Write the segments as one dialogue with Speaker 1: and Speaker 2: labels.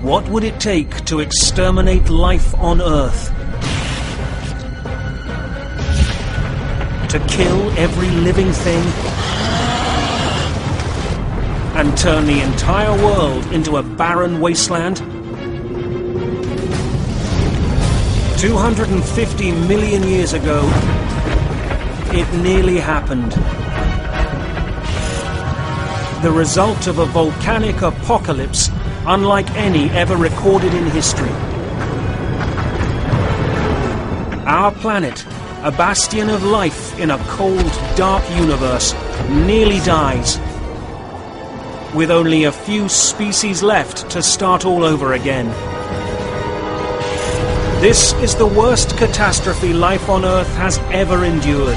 Speaker 1: What would it take to exterminate life on Earth? To kill every living thing? And turn the entire world into a barren wasteland? 250 million years ago, it nearly happened. The result of a volcanic apocalypse unlike any ever recorded in history. Our planet, a bastion of life in a cold, dark universe, nearly dies, with only a few species left to start all over again. This is the worst catastrophe life on Earth has ever endured.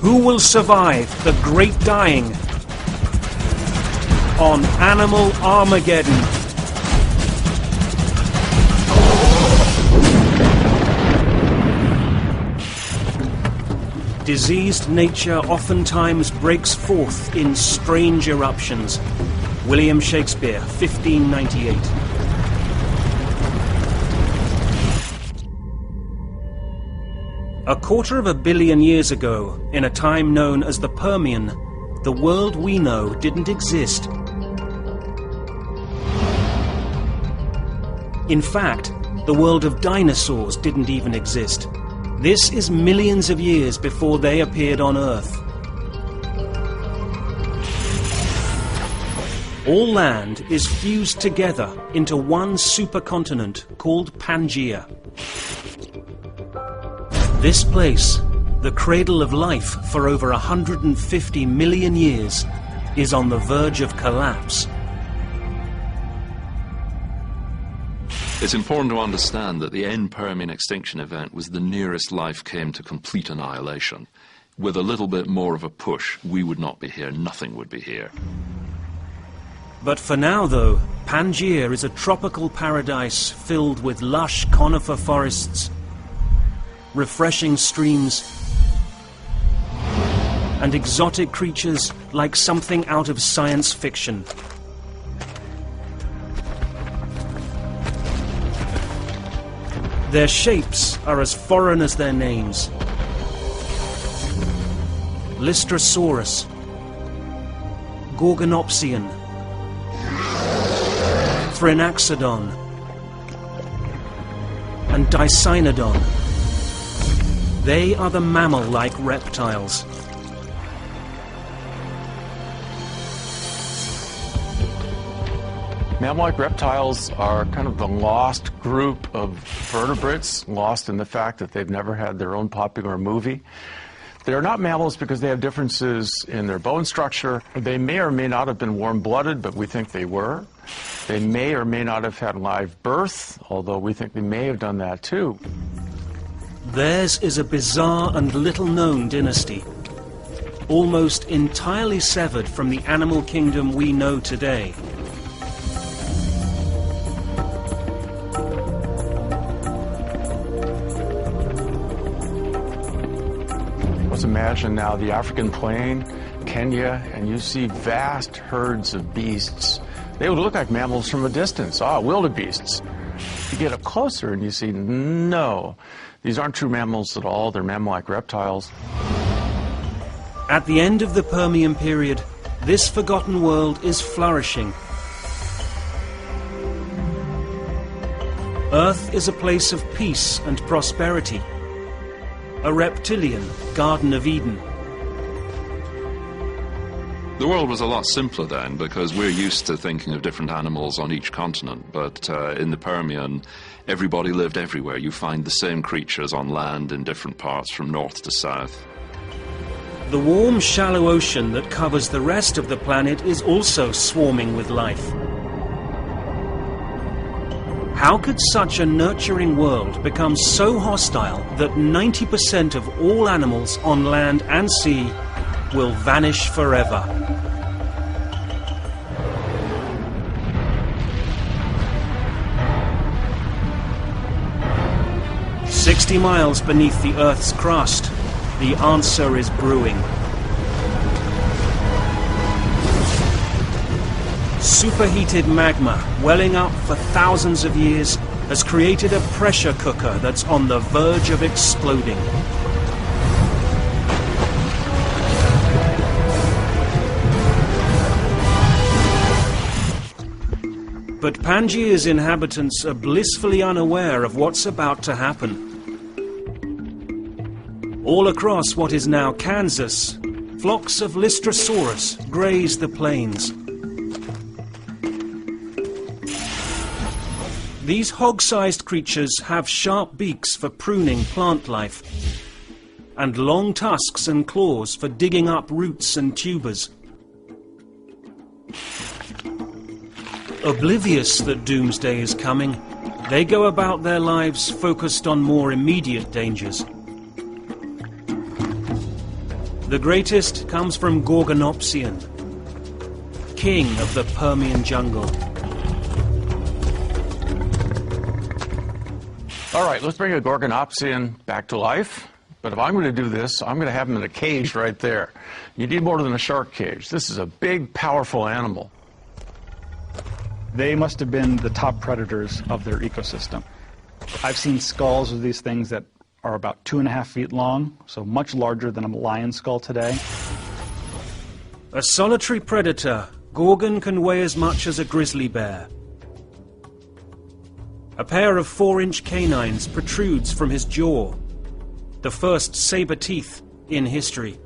Speaker 1: Who will survive the great dying on Animal Armageddon? Diseased nature oftentimes breaks forth in strange eruptions. William Shakespeare, 1598. A 250 million years ago, in a time known as the Permian, the world we know didn't exist. In fact, the world of dinosaurs didn't even exist. This is millions of years before they appeared on Earth. All land is fused together into one supercontinent called Pangaea. This place, the cradle of life for over 150 million years, is on the verge of collapse.
Speaker 2: It's important to understand that the end Permian extinction event was the nearest life came to complete annihilation. With a little bit more of a push, we would not be here, nothing would be here.
Speaker 1: But for now, though, Pangaea is a tropical paradise filled with lush conifer forests, refreshing streams, and exotic creatures like something out of science fiction. Their shapes are as foreign as their names. Lystrosaurus, Gorgonopsian, Thrinaxodon, and Dicynodon. They are the mammal-like reptiles.
Speaker 3: Mammal-like reptiles are kind of the lost group of vertebrates, lost in the fact that they've never had their own popular movie. They're not mammals because they have differences in their bone structure. They may or may not have been warm-blooded, but we think they were. They may or may not have had live birth, although we think they may have done that too.
Speaker 1: Theirs is a bizarre and little-known dynasty, almost entirely severed from the animal kingdom we know today.
Speaker 3: Let's imagine now the African plain, Kenya, and you see vast herds of beasts. They would look like mammals from a distance. Wildebeests. You get up closer and you see, no, these aren't true mammals at all. They're mammal-like reptiles.
Speaker 1: At the end of the Permian period, this forgotten world is flourishing. Earth is a place of peace and prosperity. A reptilian Garden of Eden.
Speaker 2: The world was a lot simpler then because we're used to thinking of different animals on each continent, but in the Permian, everybody lived everywhere. You find the same creatures on land in different parts from north to south.
Speaker 1: The warm, shallow ocean that covers the rest of the planet is also swarming with life. How could such a nurturing world become so hostile that 90% of all animals on land and sea will vanish forever? "60 miles beneath the Earth's crust, the answer is brewing." Superheated magma, welling up for thousands of years, has created a pressure cooker that's on the verge of exploding. But Pangaea's inhabitants are blissfully unaware of what's about to happen. All across what is now Kansas, flocks of Lystrosaurus graze the plains. These hog-sized creatures have sharp beaks for pruning plant life, and long tusks and claws for digging up roots and tubers. Oblivious that doomsday is coming, they go about their lives focused on more immediate dangers. The greatest comes from Gorgonopsian, king of the Permian jungle.
Speaker 3: All right, let's bring a Gorgonopsian back to life. But if I'm going to do this, I'm going to have him in a cage right there. You need more than a shark cage. This is a big, powerful animal.
Speaker 4: They must have been the top predators of their ecosystem. I've seen skulls of these things that are about 2.5 feet long, so much larger than a lion skull today.
Speaker 1: A solitary predator, Gorgon can weigh as much as a grizzly bear. A pair of 4-inch canines protrudes from his jaw, the first saber teeth in history.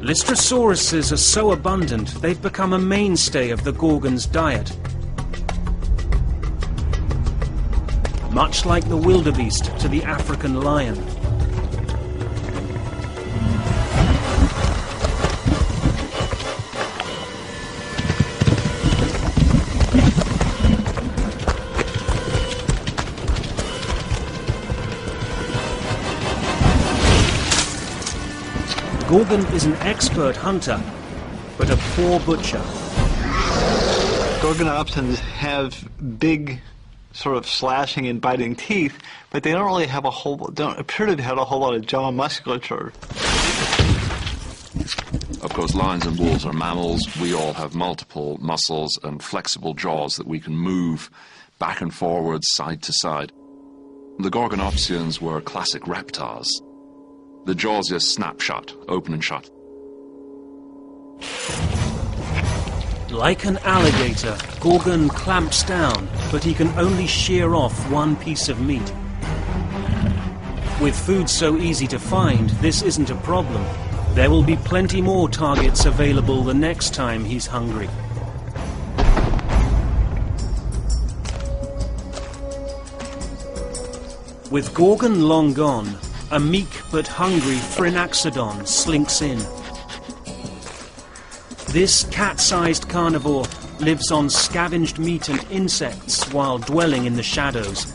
Speaker 1: Lystrosaurus are so abundant they've become a mainstay of the Gorgon's diet. Much like the wildebeest to the African lion. Gorgon is an expert hunter, but a poor butcher.
Speaker 5: Gorgonopsians have big sort of slashing and biting teeth, but they don't appear to have a whole lot of jaw musculature.
Speaker 2: Of course, lions and wolves are mammals. We all have multiple muscles and flexible jaws that we can move back and forwards, side to side. The Gorgonopsians were classic reptiles. The jaws just snap shut, open and shut.
Speaker 1: Like an alligator, Gorgon clamps down, but he can only shear off one piece of meat. With food so easy to find, this isn't a problem. There will be plenty more targets available the next time he's hungry. With Gorgon long gone, a meek but hungry Thrinaxodon slinks in. This cat-sized carnivore lives on scavenged meat and insects while dwelling in the shadows.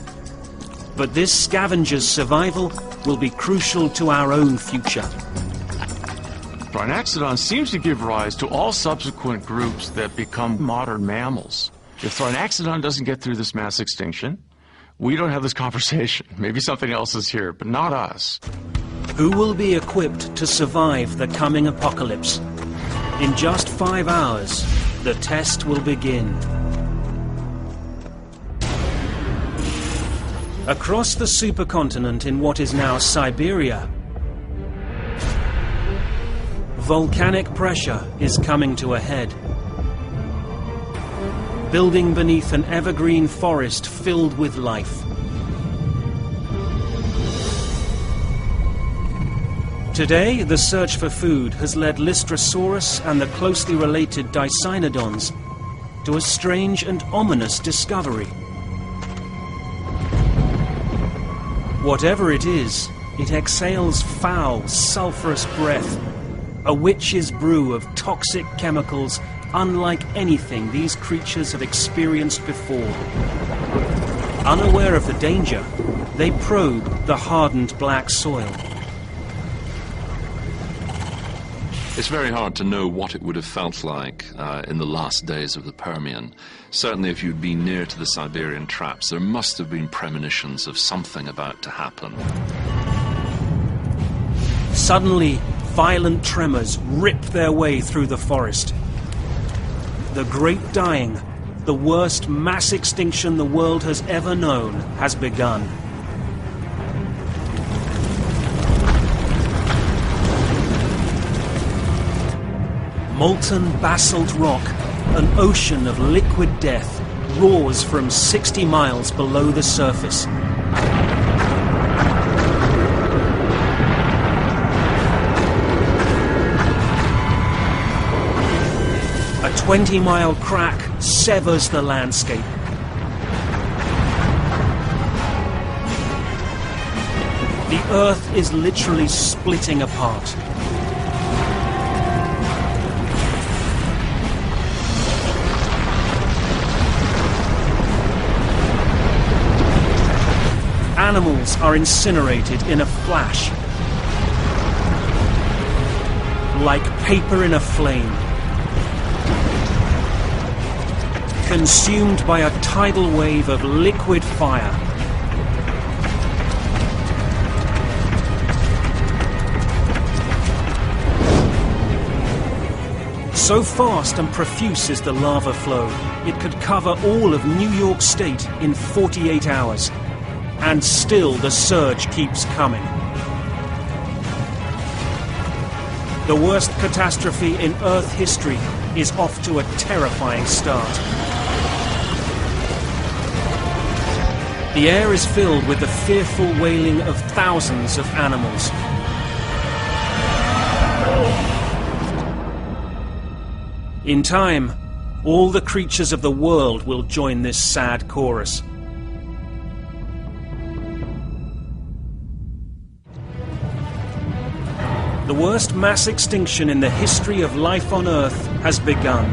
Speaker 1: But this scavenger's survival will be crucial to our own future.
Speaker 3: Thrinaxodon seems to give rise to all subsequent groups that become modern mammals. If Thrinaxodon doesn't get through this mass extinction, we don't have this conversation. Maybe something else is here, but not us.
Speaker 1: Who will be equipped to survive the coming apocalypse? In just 5 hours, the test will begin. Across the supercontinent in what is now Siberia, volcanic pressure is coming to a head. Building beneath an evergreen forest filled with life. Today, the search for food has led Lystrosaurus and the closely related Dicynodons to a strange and ominous discovery. Whatever it is, it exhales foul, sulfurous breath, a witch's brew of toxic chemicals unlike anything these creatures have experienced before. Unaware of the danger, they probe the hardened black soil.
Speaker 2: It's very hard to know what it would have felt like in the last days of the Permian. Certainly if you'd been near to the Siberian traps, there must have been premonitions of something about to happen.
Speaker 1: Suddenly, violent tremors rip their way through the forest. The Great Dying, the worst mass extinction the world has ever known, has begun. Molten basalt rock, an ocean of liquid death, roars from 60 miles below the surface. A 20-mile crack severs the landscape. The Earth is literally splitting apart. Animals are incinerated in a flash, like paper in a flame, consumed by a tidal wave of liquid fire. So fast and profuse is the lava flow, it could cover all of New York State in 48 hours. And still the surge keeps coming. The worst catastrophe in Earth history is off to a terrifying start. The air is filled with the fearful wailing of thousands of animals. In time, all the creatures of the world will join this sad chorus. The worst mass extinction in the history of life on Earth has begun.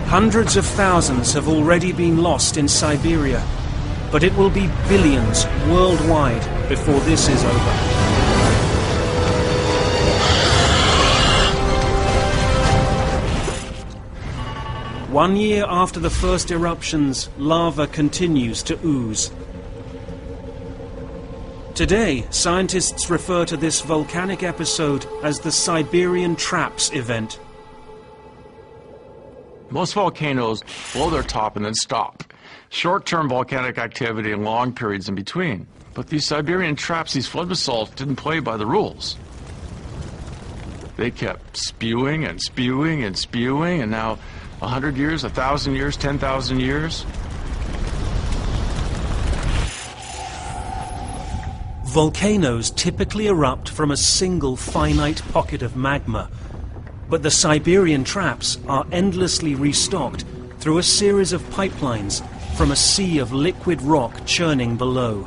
Speaker 1: Hundreds of thousands have already been lost in Siberia, but it will be billions worldwide before this is over. One year after the first eruptions, lava continues to ooze. Today, scientists refer to this volcanic episode as the Siberian Traps event.
Speaker 3: Most volcanoes blow their top and then stop. Short-term volcanic activity and long periods in between. But these Siberian traps, these flood basalts, didn't play by the rules. They kept spewing and spewing and spewing, and now 100 years, 1,000 years, 10,000 years.
Speaker 1: Volcanoes typically erupt from a single finite pocket of magma, but the Siberian traps are endlessly restocked through a series of pipelines from a sea of liquid rock churning below.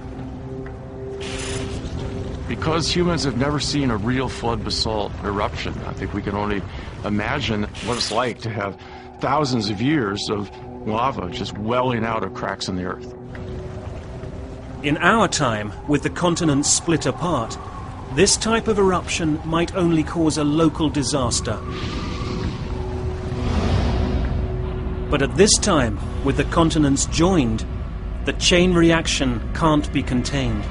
Speaker 3: Because humans have never seen a real flood basalt eruption, I think we can only imagine what it's like to have thousands of years of lava just welling out of cracks in the earth.
Speaker 1: In our time, with the continents split apart, this type of eruption might only cause a local disaster. But at this time, with the continents joined, the chain reaction can't be contained.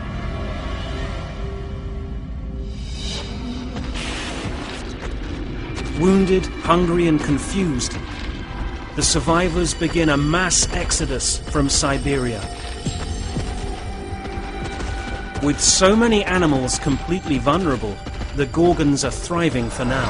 Speaker 1: Wounded, hungry and confused, the survivors begin a mass exodus from Siberia. With so many animals completely vulnerable, the Gorgons are thriving for now.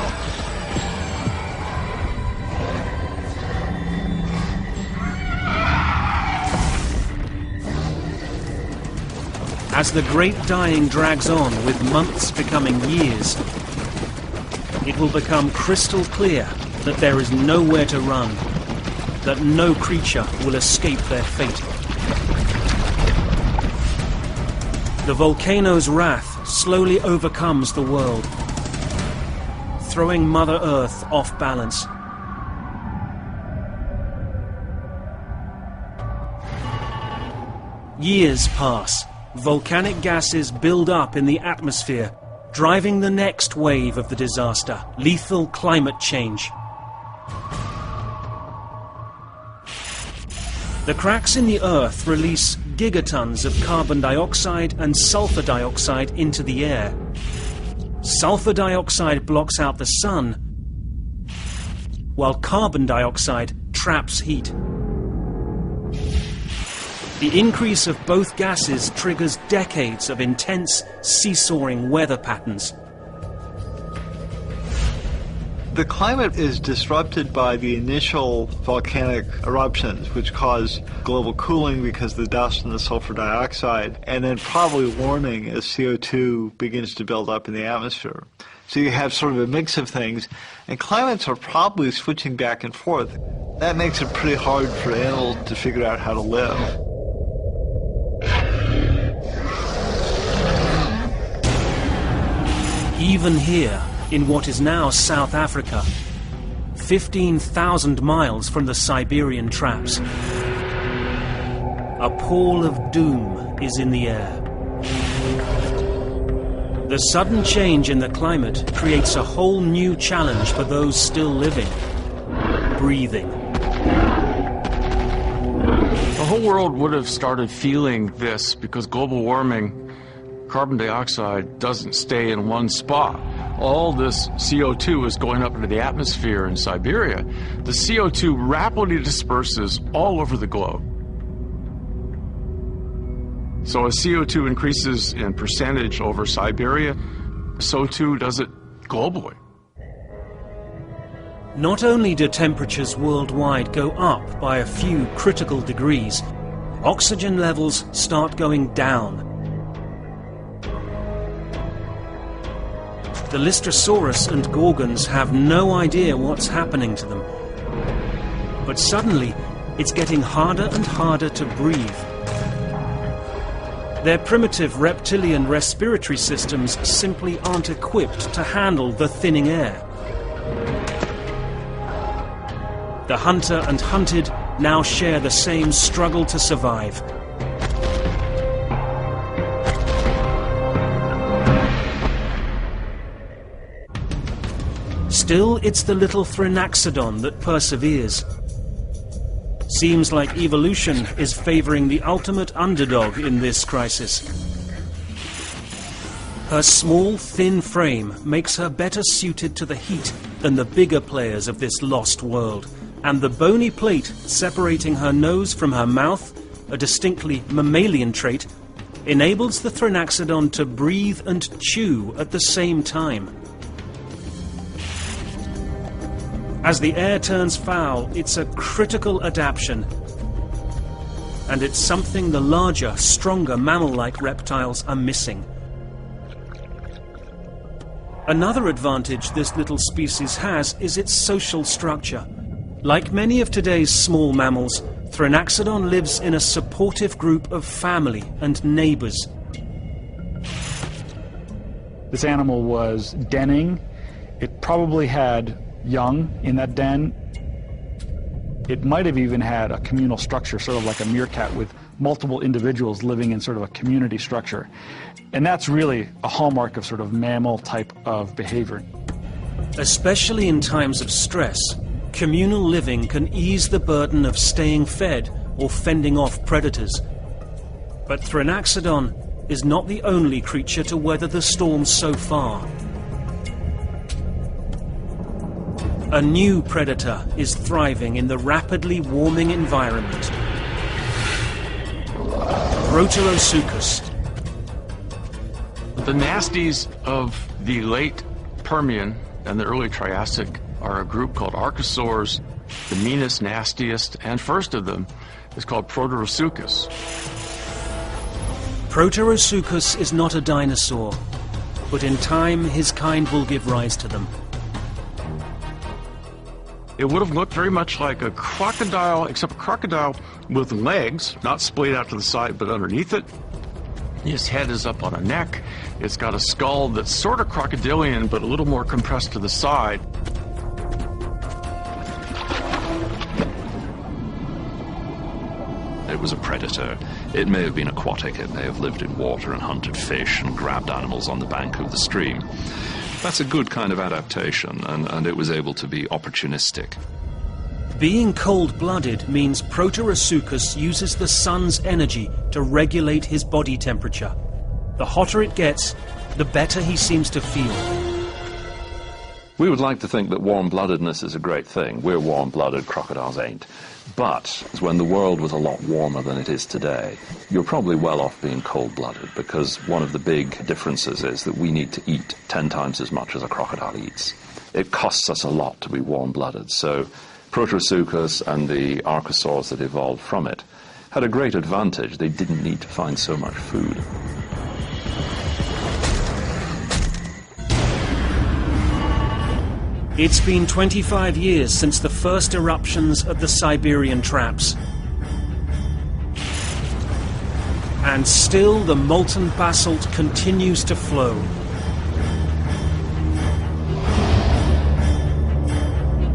Speaker 1: As the Great Dying drags on, with months becoming years, it will become crystal clear that there is nowhere to run, that no creature will escape their fate. The volcano's wrath slowly overcomes the world, throwing Mother Earth off balance. Years pass. Volcanic gases build up in the atmosphere, driving the next wave of the disaster, lethal climate change. The cracks in the Earth release gigatons of carbon dioxide and sulfur dioxide into the air. Sulfur dioxide blocks out the sun, while carbon dioxide traps heat. The increase of both gases triggers decades of intense, seesawing weather patterns.
Speaker 5: The climate is disrupted by the initial volcanic eruptions, which cause global cooling because of the dust and the sulfur dioxide, and then probably warming as CO2 begins to build up in the atmosphere. So you have sort of a mix of things, and climates are probably switching back and forth. That makes it pretty hard for animals to figure out how to live.
Speaker 1: Even here, in what is now South Africa, 15,000 miles from the Siberian traps, a pall of doom is in the air. The sudden change in the climate creates a whole new challenge for those still living: breathing.
Speaker 3: The whole world would have started feeling this because global warming, carbon dioxide doesn't stay in one spot. All this CO2 is going up into the atmosphere in Siberia. The CO2 rapidly disperses all over the globe. So as CO2 increases in percentage over Siberia, so too does it globally.
Speaker 1: Not only do temperatures worldwide go up by a few critical degrees, oxygen levels start going down. The Lystrosaurus and Gorgons have no idea what's happening to them. But suddenly, it's getting harder and harder to breathe. Their primitive reptilian respiratory systems simply aren't equipped to handle the thinning air. The hunter and hunted now share the same struggle to survive. Still, it's the little Thrinaxodon that perseveres. Seems like evolution is favoring the ultimate underdog in this crisis. Her small, thin frame makes her better suited to the heat than the bigger players of this lost world, and the bony plate separating her nose from her mouth, a distinctly mammalian trait, enables the Thrinaxodon to breathe and chew at the same time. As the air turns foul, it's a critical adaptation, and it's something the larger, stronger mammal-like reptiles are missing. Another advantage this little species has is its social structure. Like many of today's small mammals, Thrinaxodon lives in a supportive group of family and neighbors.
Speaker 4: This animal was denning. It probably had young in that den. It might have even had a communal structure, sort of like a meerkat, with multiple individuals living in sort of a community structure. And that's really a hallmark of sort of mammal type of behavior.
Speaker 1: Especially in times of stress, communal living can ease the burden of staying fed or fending off predators. But Thrinaxodon is not the only creature to weather the storm so far. A new predator is thriving in the rapidly warming environment. Proterosuchus.
Speaker 3: The nasties of the late Permian and the early Triassic are a group called archosaurs. The meanest, nastiest, and first of them is called Proterosuchus.
Speaker 1: Proterosuchus is not a dinosaur, but in time his kind will give rise to them.
Speaker 3: It would have looked very much like a crocodile, except a crocodile with legs, not splayed out to the side, but underneath it. His head is up on a neck. It's got a skull that's sort of crocodilian, but a little more compressed to the side.
Speaker 2: It was a predator. It may have been aquatic. It may have lived in water and hunted fish and grabbed animals on the bank of the stream. That's a good kind of adaptation, and it was able to be opportunistic.
Speaker 1: Being cold-blooded means Proterosuchus uses the sun's energy to regulate his body temperature. The hotter it gets, the better he seems to feel.
Speaker 2: We would like to think that warm-bloodedness is a great thing. We're warm-blooded, crocodiles ain't. But when the world was a lot warmer than it is today, you're probably well off being cold-blooded, because one of the big differences is that we need to eat 10 times as much as a crocodile eats. It costs us a lot to be warm-blooded, so Proterosuchus and the archosaurs that evolved from it had a great advantage. They didn't need to find so much food.
Speaker 1: It's been 25 years since the first eruptions of the Siberian traps. And still the molten basalt continues to flow.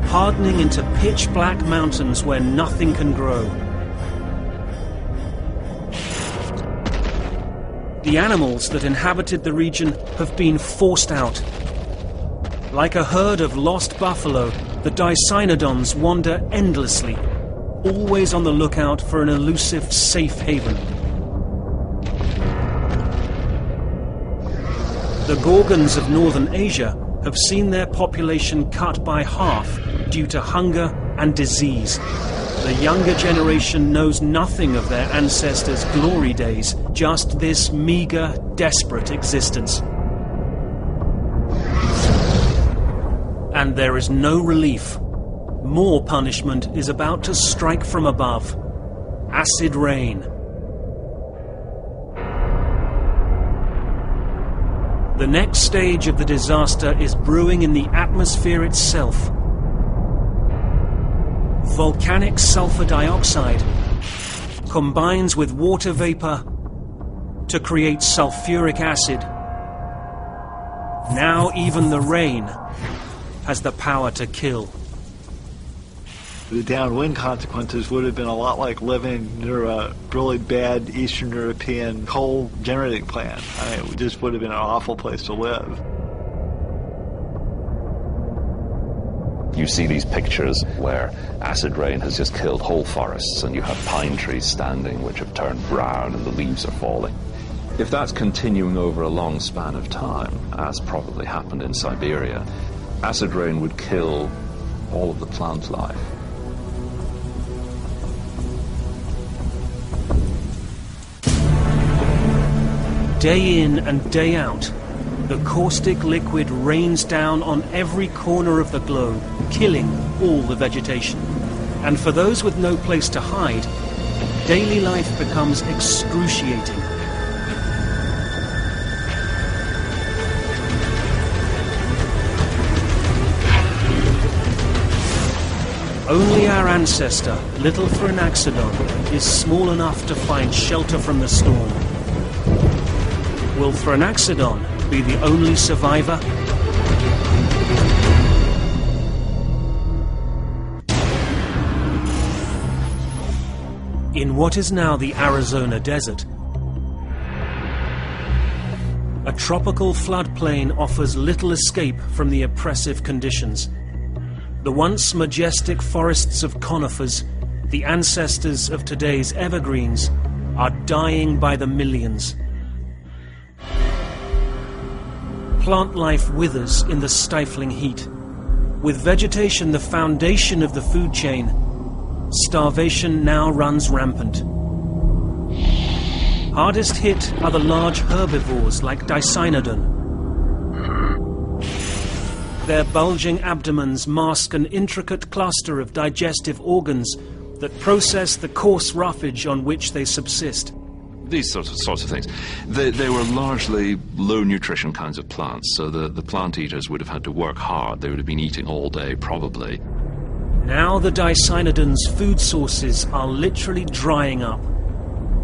Speaker 1: Hardening into pitch-black mountains where nothing can grow. The animals that inhabited the region have been forced out. Like a herd of lost buffalo, the Dicynodons wander endlessly, always on the lookout for an elusive safe haven. The Gorgons of northern Asia have seen their population cut by half due to hunger and disease. The younger generation knows nothing of their ancestors' glory days, just this meager, desperate existence. And there is no relief. More punishment is about to strike from above. Acid rain. The next stage of the disaster is brewing in the atmosphere itself. Volcanic sulfur dioxide combines with water vapor to create sulfuric acid. Now even the rain has the power to kill.
Speaker 5: The downwind consequences would have been a lot like living near a really bad Eastern European coal generating plant. I mean, it just would have been an awful place to live.
Speaker 2: You see these pictures where acid rain has just killed whole forests, and you have pine trees standing which have turned brown and the leaves are falling. If that's continuing over a long span of time, as probably happened in Siberia, acid rain would kill all of the plant life.
Speaker 1: Day in and day out, the caustic liquid rains down on every corner of the globe, killing all the vegetation. And for those with no place to hide, daily life becomes excruciating. Only our ancestor, little Thrinaxodon, is small enough to find shelter from the storm. Will Thrinaxodon be the only survivor? In what is now the Arizona desert, a tropical floodplain offers little escape from the oppressive conditions. The once majestic forests of conifers, the ancestors of today's evergreens, are dying by the millions. Plant life withers in the stifling heat. With vegetation the foundation of the food chain, starvation now runs rampant. Hardest hit are the large herbivores like Dicynodon. Their bulging abdomens mask an intricate cluster of digestive organs that process the coarse roughage on which they subsist.
Speaker 2: These sorts of things. They were largely low nutrition kinds of plants, so the plant eaters would have had to work hard. They would have been eating all day, probably.
Speaker 1: Now the Dicynodon's food sources are literally drying up,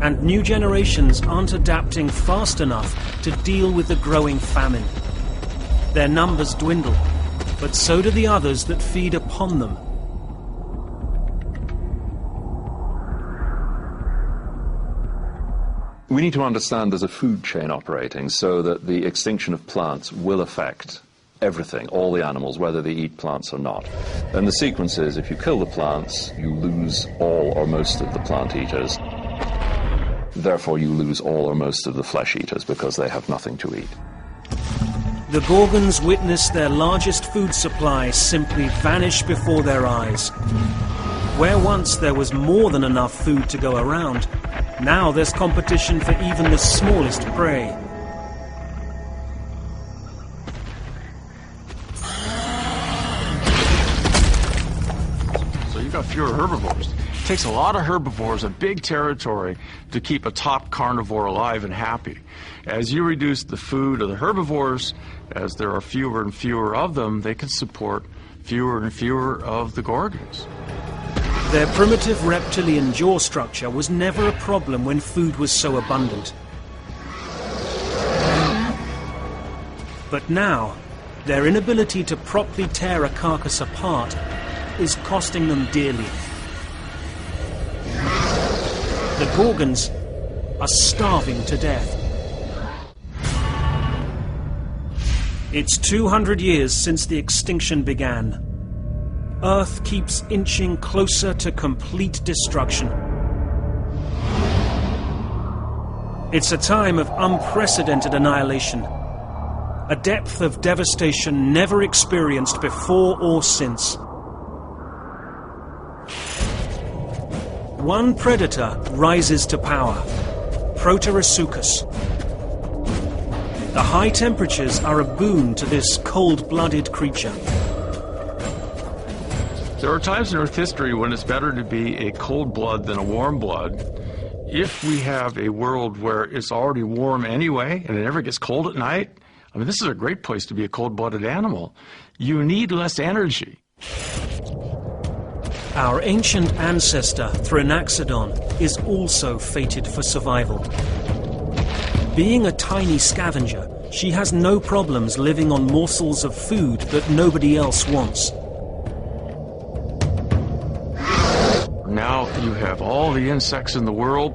Speaker 1: and new generations aren't adapting fast enough to deal with the growing famine. Their numbers dwindle, but so do the others that feed upon them.
Speaker 2: We need to understand there's a food chain operating, so that the extinction of plants will affect everything, all the animals, whether they eat plants or not. And the sequence is, if you kill the plants, you lose all or most of the plant eaters. Therefore, you lose all or most of the flesh eaters because they have nothing to eat.
Speaker 1: The Gorgons witness their largest food supply simply vanish before their eyes. Where once there was more than enough food to go around, now there's competition for even the smallest prey.
Speaker 3: So you've got fewer herbivores. It takes a lot of herbivores, a big territory, to keep a top carnivore alive and happy. As you reduce the food of the herbivores, as there are fewer and fewer of them, they can support fewer and fewer of the Gorgons.
Speaker 1: Their primitive reptilian jaw structure was never a problem when food was so abundant. But now, their inability to properly tear a carcass apart is costing them dearly. The Gorgons are starving to death. It's 200 years since the extinction began. Earth keeps inching closer to complete destruction. It's a time of unprecedented annihilation, a depth of devastation never experienced before or since. One predator rises to power, Proterosuchus. The high temperatures are a boon to this cold-blooded creature.
Speaker 3: There are times in Earth history when it's better to be a cold blood than a warm blood. If we have a world where it's already warm anyway and it never gets cold at night, I mean, this is a great place to be a cold-blooded animal. You need less energy.
Speaker 1: Our ancient ancestor, Thrinaxodon, is also fated for survival. Being a tiny scavenger, she has no problems living on morsels of food that nobody else wants.
Speaker 3: Now you have all the insects in the world.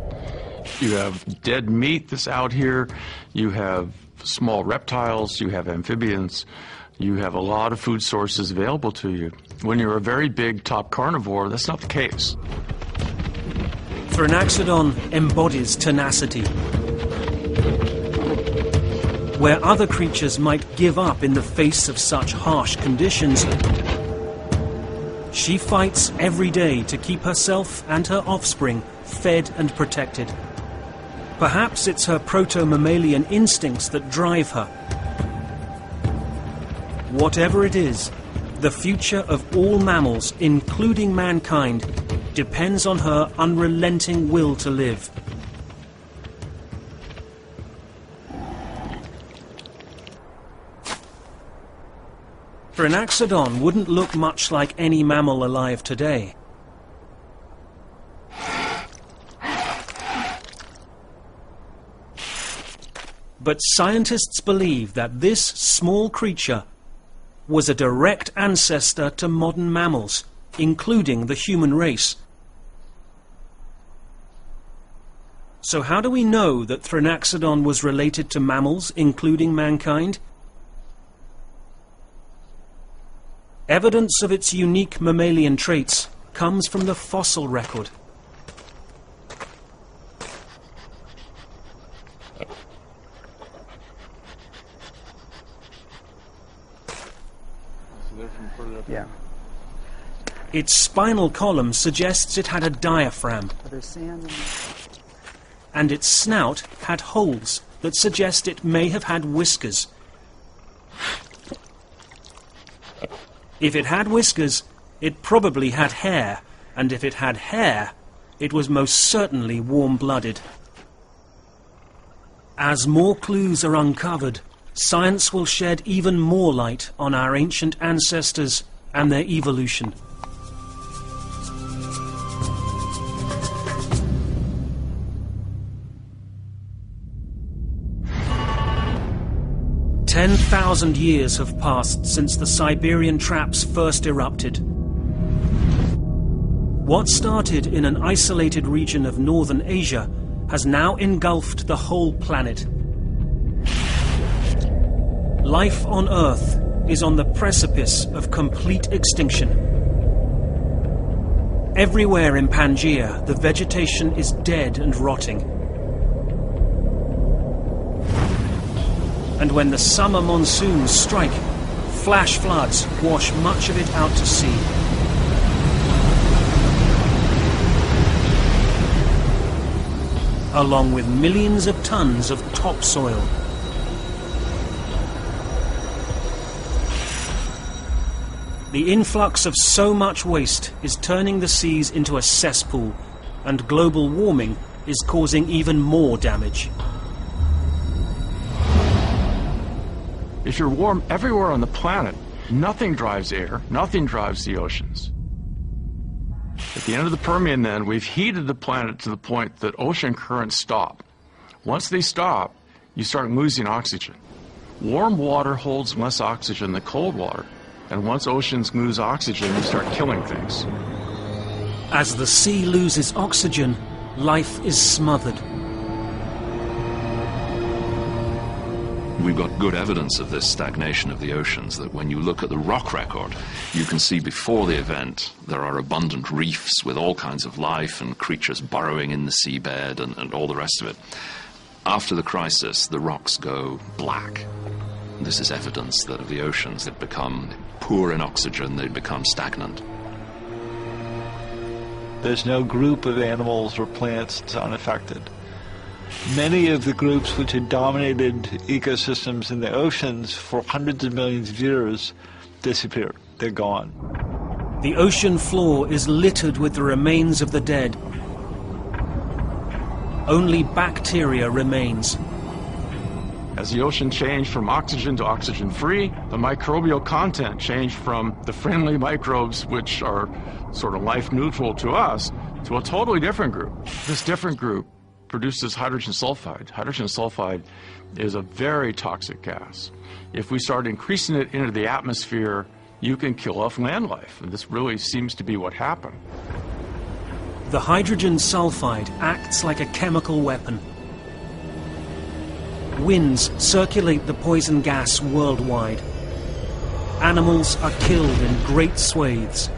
Speaker 3: You have dead meat that's out here. You have small reptiles. You have amphibians. You have a lot of food sources available to you. When you're a very big top carnivore, that's not the case.
Speaker 1: Thrinaxodon embodies tenacity. Where other creatures might give up in the face of such harsh conditions, she fights every day to keep herself and her offspring fed and protected. Perhaps it's her proto-mammalian instincts that drive her. Whatever it is, the future of all mammals, including mankind, depends on her unrelenting will to live. Thrinaxodon wouldn't look much like any mammal alive today. But scientists believe that this small creature was a direct ancestor to modern mammals, including the human race. So how do we know that Thrinaxodon was related to mammals, including mankind? Evidence of its unique mammalian traits comes from the fossil record.
Speaker 6: Yeah.
Speaker 1: Its spinal column suggests it had a diaphragm, and its snout had holes that suggest it may have had whiskers. If it had whiskers, it probably had hair, and if it had hair, it was most certainly warm-blooded. As more clues are uncovered, science will shed even more light on our ancient ancestors and their evolution. "10,000 years have passed since the Siberian traps first erupted. What started in an isolated region of northern Asia has now engulfed the whole planet. Life on Earth is on the precipice of complete extinction. Everywhere in Pangaea, the vegetation is dead and rotting. And when the summer monsoons strike, flash floods wash much of it out to sea. Along with millions of tons of topsoil. The influx of so much waste is turning the seas into a cesspool, and global warming is causing even more damage.
Speaker 3: If you're warm everywhere on the planet, nothing drives air, nothing drives the oceans. At the end of the Permian, then, we've heated the planet to the point that ocean currents stop. Once they stop, you start losing oxygen. Warm water holds less oxygen than cold water. And once oceans lose oxygen, you start killing things.
Speaker 1: As the sea loses oxygen, life is smothered.
Speaker 2: We've got good evidence of this stagnation of the oceans, that when you look at the rock record, you can see before the event there are abundant reefs with all kinds of life and creatures burrowing in the seabed and all the rest of it. After the crisis, the rocks go black. This is evidence that of the oceans, they've become poor in oxygen, they've become stagnant.
Speaker 5: There's no group of animals or plants that's unaffected. Many of the groups which had dominated ecosystems in the oceans for hundreds of millions of years disappeared. They're gone.
Speaker 1: The ocean floor is littered with the remains of the dead. Only bacteria remains.
Speaker 3: As the ocean changed from oxygen to oxygen-free, the microbial content changed from the friendly microbes, which are sort of life-neutral to us, to a totally different group. This different group produces hydrogen sulfide. Hydrogen sulfide is a very toxic gas. If we start increasing it into the atmosphere, you can kill off land life, and this really seems to be what happened.
Speaker 1: The hydrogen sulfide acts like a chemical weapon. Winds circulate the poison gas worldwide. Animals are killed in great swathes.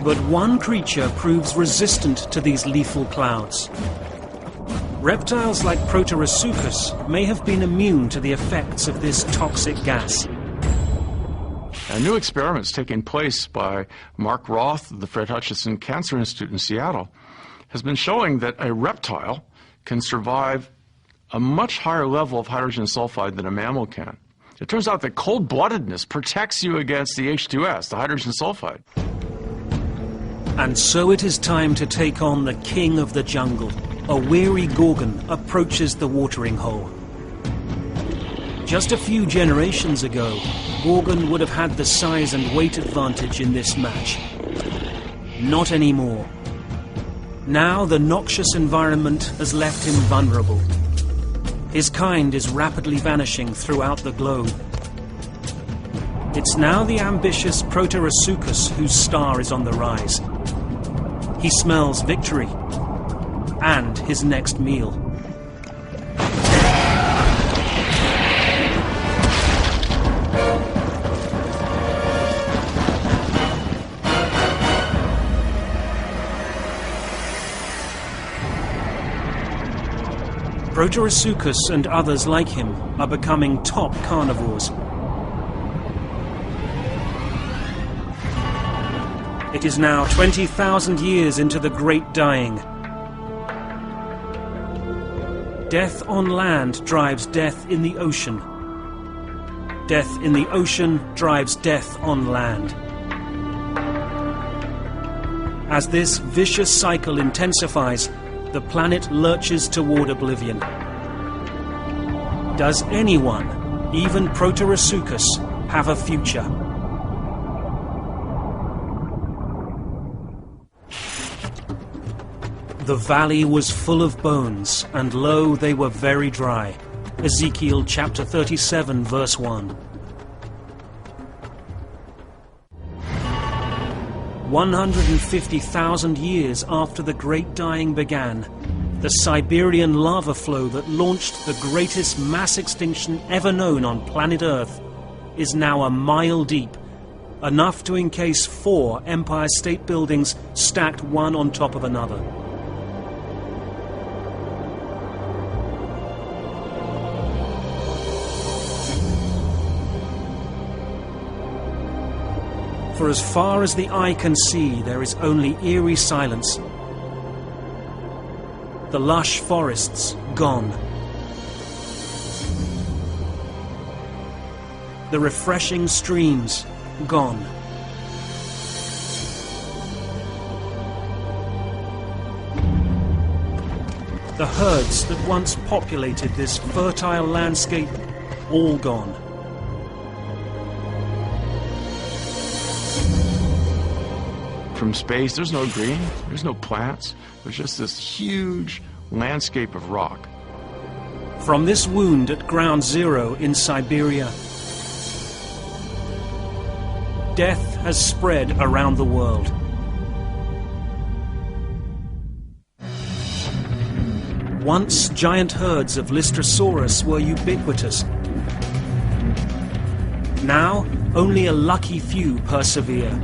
Speaker 1: But one creature proves resistant to these lethal clouds. Reptiles like Proterosuchus may have been immune to the effects of this toxic gas.
Speaker 3: A new experiment's taking place by Mark Roth of the Fred Hutchinson Cancer Institute in Seattle has been showing that a reptile can survive a much higher level of hydrogen sulfide than a mammal can. It turns out that cold-bloodedness protects you against the H2S, the hydrogen sulfide.
Speaker 1: And so it is time to take on the king of the jungle. A weary Gorgon approaches the watering hole. Just a few generations ago, Gorgon would have had the size and weight advantage in this match. Not anymore. Now the noxious environment has left him vulnerable. His kind is rapidly vanishing throughout the globe. It's now the ambitious Proterosuchus whose star is on the rise. He smells victory and his next meal. Proterosuchus and others like him are becoming top carnivores. It is now 20,000 years into the Great Dying. Death on land drives death in the ocean. Death in the ocean drives death on land. As this vicious cycle intensifies, the planet lurches toward oblivion. Does anyone, even Proterosuchus, have a future? The valley was full of bones, and lo, they were very dry. Ezekiel chapter 37, verse 1. 150,000 years after the Great Dying began, The Siberian lava flow that launched the greatest mass extinction ever known on planet Earth is now a mile deep, enough to encase 4 Empire State Buildings stacked one on top of another. For as far as the eye can see, there is only eerie silence. The lush forests gone. The refreshing streams gone. The herds that once populated this fertile landscape, all gone.
Speaker 3: From space, there's no green, there's no plants, there's just this huge landscape of rock.
Speaker 1: From this wound at Ground Zero in Siberia, death has spread around the world. Once giant herds of Lystrosaurus were ubiquitous. Now, only a lucky few persevere.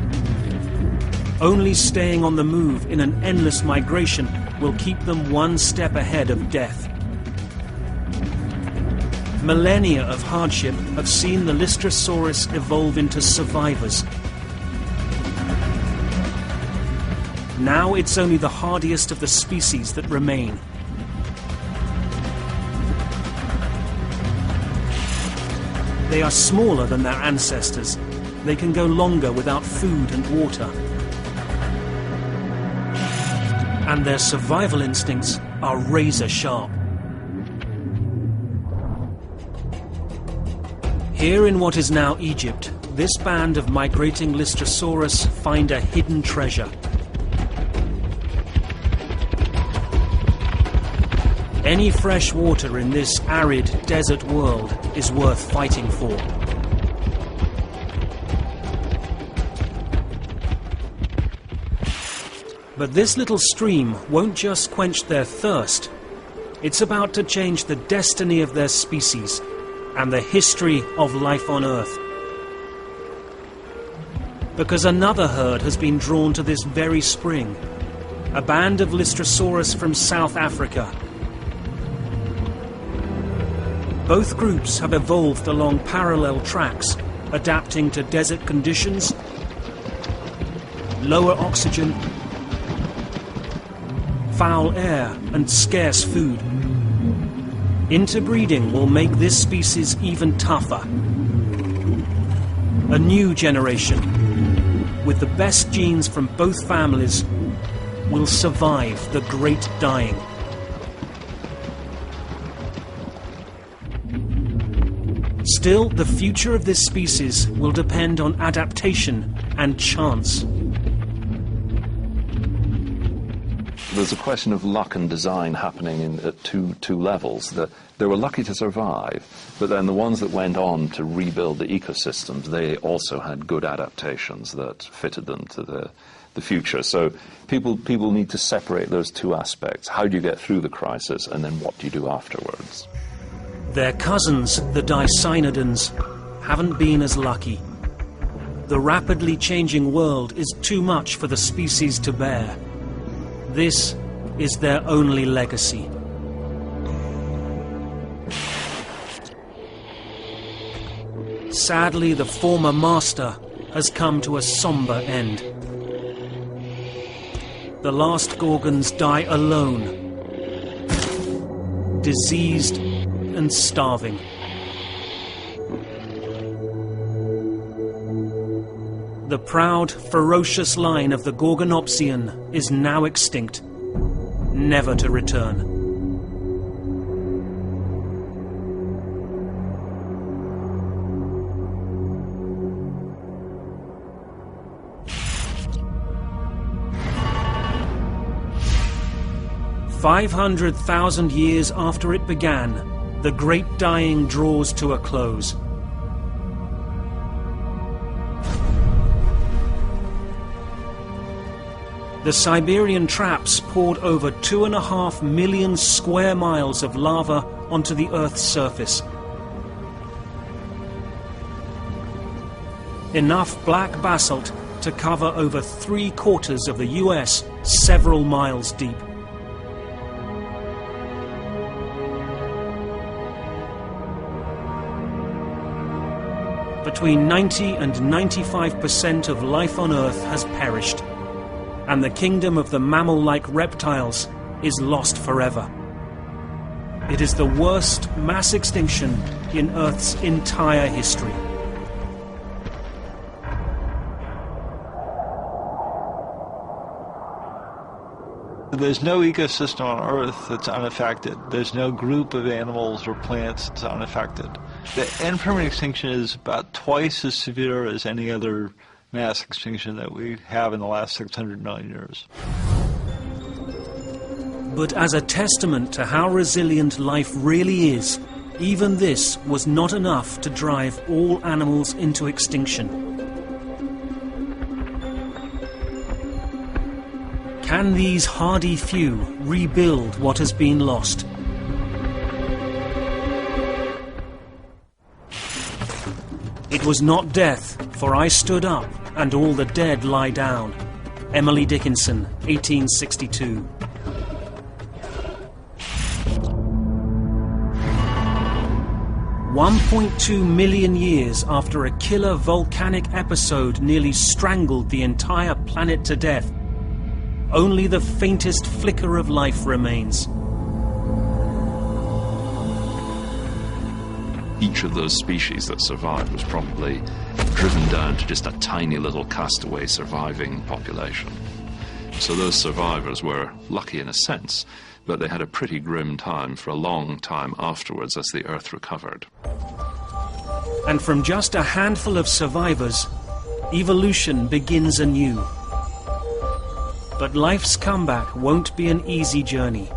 Speaker 1: Only staying on the move in an endless migration will keep them one step ahead of death. Millennia of hardship have seen the Lystrosaurus evolve into survivors. Now it's only the hardiest of the species that remain. They are smaller than their ancestors. They can go longer without food and water. And their survival instincts are razor sharp. Here in what is now Egypt, this band of migrating Lystrosaurus find a hidden treasure. Any fresh water in this arid desert world is worth fighting for. But this little stream won't just quench their thirst. It's about to change the destiny of their species and the history of life on Earth. Because another herd has been drawn to this very spring. A band of Lystrosaurus from South Africa. Both groups have evolved along parallel tracks, adapting to desert conditions, lower oxygen, foul air and scarce food. Interbreeding will make this species even tougher. A new generation, with the best genes from both families, will survive the great dying. Still, the future of this species will depend on adaptation and chance.
Speaker 2: There's a question of luck and design happening at two levels. They were lucky to survive, but then the ones that went on to rebuild the ecosystems, they also had good adaptations that fitted them to the future. So people need to separate those two aspects. How do you get through the crisis, and then what do you do afterwards?
Speaker 1: Their cousins, the Dicynodons, haven't been as lucky. The rapidly changing world is too much for the species to bear. This is their only legacy. Sadly, the former master has come to a somber end. The last Gorgons die alone, diseased and starving. The proud, ferocious line of the Gorgonopsian is now extinct, never to return. "500,000 years after it began, the great dying draws to a close. The Siberian traps poured over 2.5 million square miles of lava onto the Earth's surface. Enough black basalt to cover over 3/4 of the US several miles deep. Between 90 and 95% of life on Earth has perished, and the kingdom of the mammal-like reptiles is lost forever. It is the worst mass extinction in Earth's entire history.
Speaker 5: There's no ecosystem on Earth that's unaffected. There's no group of animals or plants that's unaffected. The end permanent extinction is about twice as severe as any other mass extinction that we have in the last 600 million years.
Speaker 1: But as a testament to how resilient life really is, even this was not enough to drive all animals into extinction. Can these hardy few rebuild what has been lost? It was not death, for I stood up, and all the dead lie down. Emily Dickinson, 1862. "1.2 million years after a killer volcanic episode nearly strangled the entire planet to death, only the faintest flicker of life remains."
Speaker 2: Each of those species that survived was probably driven down to just a tiny little castaway surviving population. So those survivors were lucky in a sense, but they had a pretty grim time for a long time afterwards as the Earth recovered.
Speaker 1: And from just a handful of survivors, evolution begins anew. But life's comeback won't be an easy journey.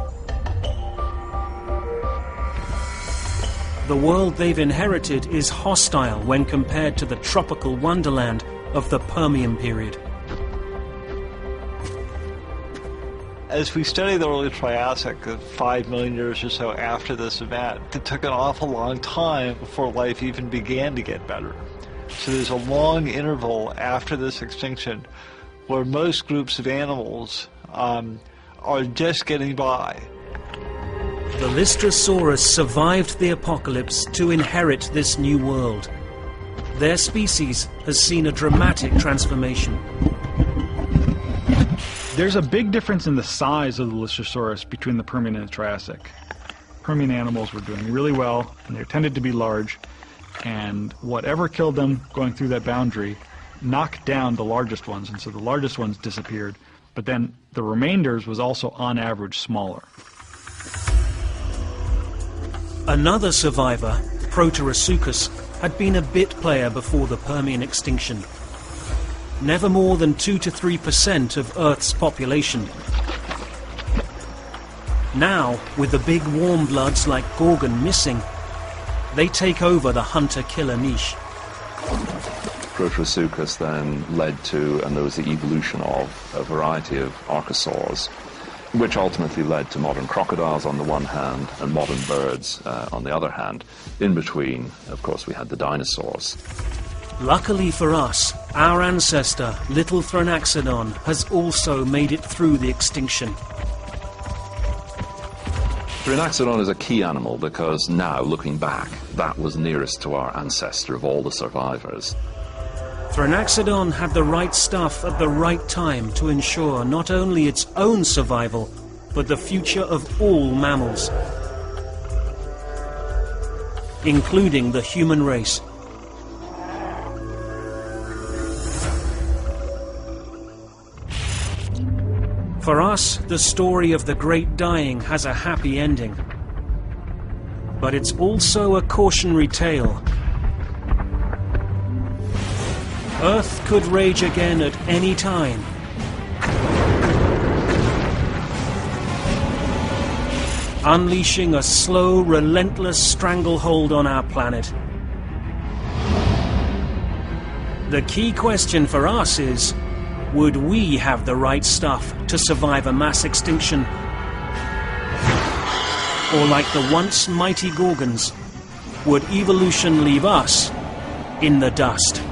Speaker 1: The world they've inherited is hostile when compared to the tropical wonderland of the Permian period.
Speaker 5: As we study the early Triassic, 5 million years or so after this event, it took an awful long time before life even began to get better. So there's a long interval after this extinction where most groups of animals are just getting by.
Speaker 1: The Lystrosaurus survived the apocalypse to inherit this new world. Their species has seen a dramatic transformation.
Speaker 4: There's a big difference in the size of the Lystrosaurus between the Permian and the Triassic. Permian animals were doing really well, and they tended to be large, and whatever killed them going through that boundary knocked down the largest ones, and so the largest ones disappeared, but then the remainders was also on average smaller.
Speaker 1: Another survivor, Proterosuchus, had been a bit player before the Permian extinction. Never more than 2 to 3% of Earth's population. Now, with the big warm bloods like Gorgon missing, they take over the hunter-killer niche.
Speaker 2: Proterosuchus then led to, and there was the evolution of, a variety of archosaurs, which ultimately led to modern crocodiles on the one hand and modern birds on the other hand. In between, of course, we had the dinosaurs.
Speaker 1: Luckily for us, our ancestor, Little Thronaxodon, has also made it through the extinction.
Speaker 2: Thronaxodon is a key animal because now, looking back, that was nearest to our ancestor of all the survivors.
Speaker 1: Thronaxodon had the right stuff at the right time to ensure not only its own survival, but the future of all mammals, including the human race. For us, the story of the Great Dying has a happy ending. But it's also a cautionary tale. Earth could rage again at any time. Unleashing a slow, relentless stranglehold on our planet. The key question for us is, Would we have the right stuff to survive a mass extinction? Or like the once mighty Gorgons, would evolution leave us in the dust?